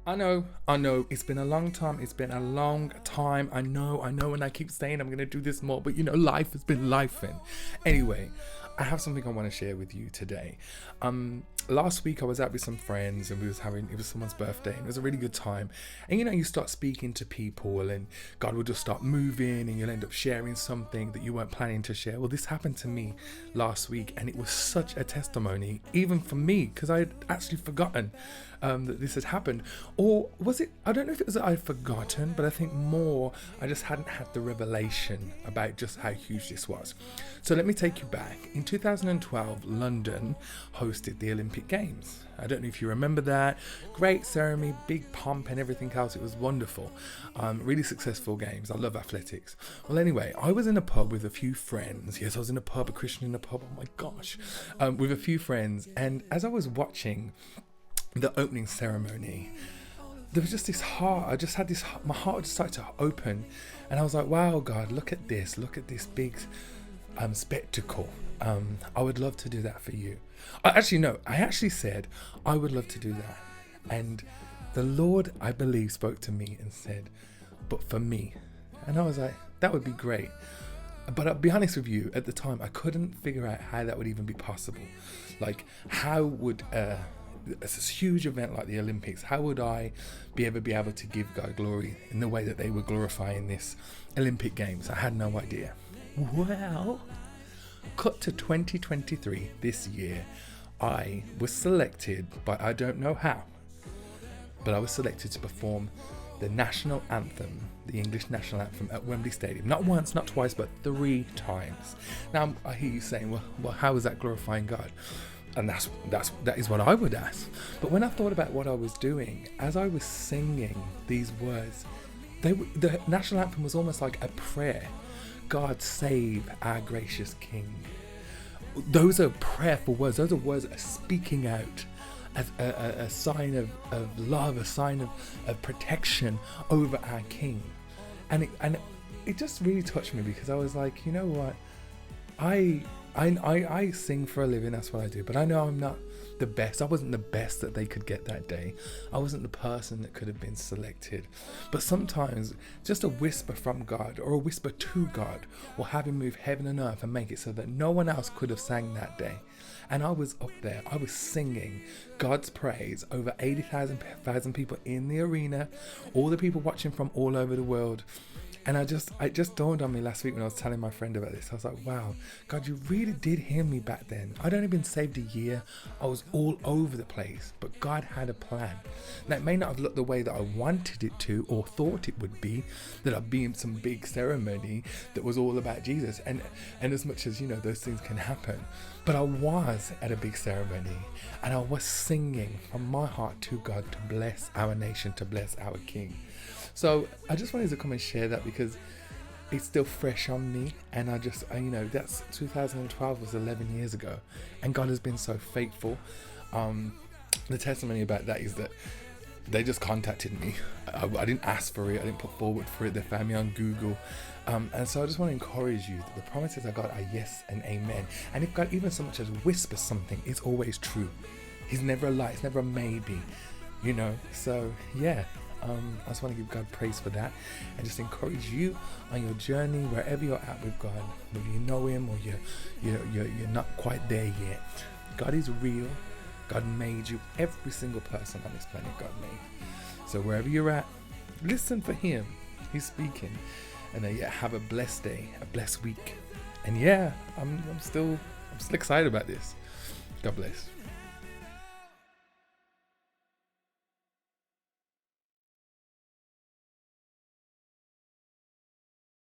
I know, it's been a long time. It's been a long time. I know, and I keep saying I'm gonna do this more, but life has been lifing. Anyway, I have something I want to share with you today. Last week I was out with some friends and it was someone's birthday and it was a really good time. And you start speaking to people and God will just start moving and you'll end up sharing something that you weren't planning to share. Well, this happened to me last week and it was such a testimony, even for me, because I had actually forgotten that this had happened. Or was it, I don't know if it was that I'd forgotten, but I think more I just hadn't had the revelation about just how huge this was. So let me take you back. In 2012, London hosted the Olympic Games. I don't know if you remember that. Great ceremony, big pomp and everything else. It was wonderful. Really successful games. I love athletics. Well, anyway, I was in a pub with a few friends. Yes, I was in a pub, a Christian in a pub. Oh my gosh. With a few friends. And as I was watching the opening ceremony, there was just this heart. I just had this, my heart just started to open. And I was like, wow, God, look at this big spectacle. I would love to do that for you. I actually said I would love to do that, and the Lord, I believe, spoke to me and said, but for me. And I was like, that would be great. But I'll be honest with you, at the time I couldn't figure out how that would even be possible. Like, how would a huge event like the Olympics, how would I be able to give God glory in the way that they were glorifying this Olympic Games? I had no idea. Well, cut to 2023, this year, I was selected by, I don't know how, but I was selected to perform the national anthem, the English national anthem at Wembley Stadium. Not once, not twice, but 3 times. Now, I hear you saying, well, how is that glorifying God? And that is what I would ask. But when I thought about what I was doing, as I was singing these words, the national anthem was almost like a prayer. God save our gracious King. Those are prayerful words. Those are words that are speaking out as a sign of love, a sign of protection over our King. And it just really touched me, because I was like, you know what? I sing for a living, that's what I do, but I know I'm not the best. I wasn't the best that they could get that day. I wasn't the person that could have been selected. But sometimes just a whisper from God, or a whisper to God, will have him move heaven and earth and make it so that no one else could have sang that day. And I was up there, I was singing God's praise over 80,000 people in the arena, all the people watching from all over the world. And it just dawned on me last week when I was telling my friend about this. I was like, wow, God, you really did hear me back then. I'd only been saved a year. I was all over the place, but God had a plan. Now, it may not have looked the way that I wanted it to or thought it would be, that I'd be in some big ceremony that was all about Jesus. And as much as, those things can happen. But I was at a big ceremony and I was singing from my heart to God to bless our nation, to bless our King. So I just wanted to come and share that, because it's still fresh on me, and that's 2012 was 11 years ago, and God has been so faithful. The testimony about that is that they just contacted me. I didn't ask for it. I didn't put forward for it. They found me on Google. And so I just want to encourage you that the promises of God are yes and amen. And if God even so much as whispers something, it's always true. He's never a lie. It's never a maybe. So yeah. I just want to give God praise for that, and just encourage you on your journey, wherever you're at with God, whether you know Him or you're not quite there yet. God is real. God made you. Every single person on this planet God made. So wherever you're at, listen for Him. He's speaking. And then have a blessed day, a blessed week. And I'm still excited about this. God bless.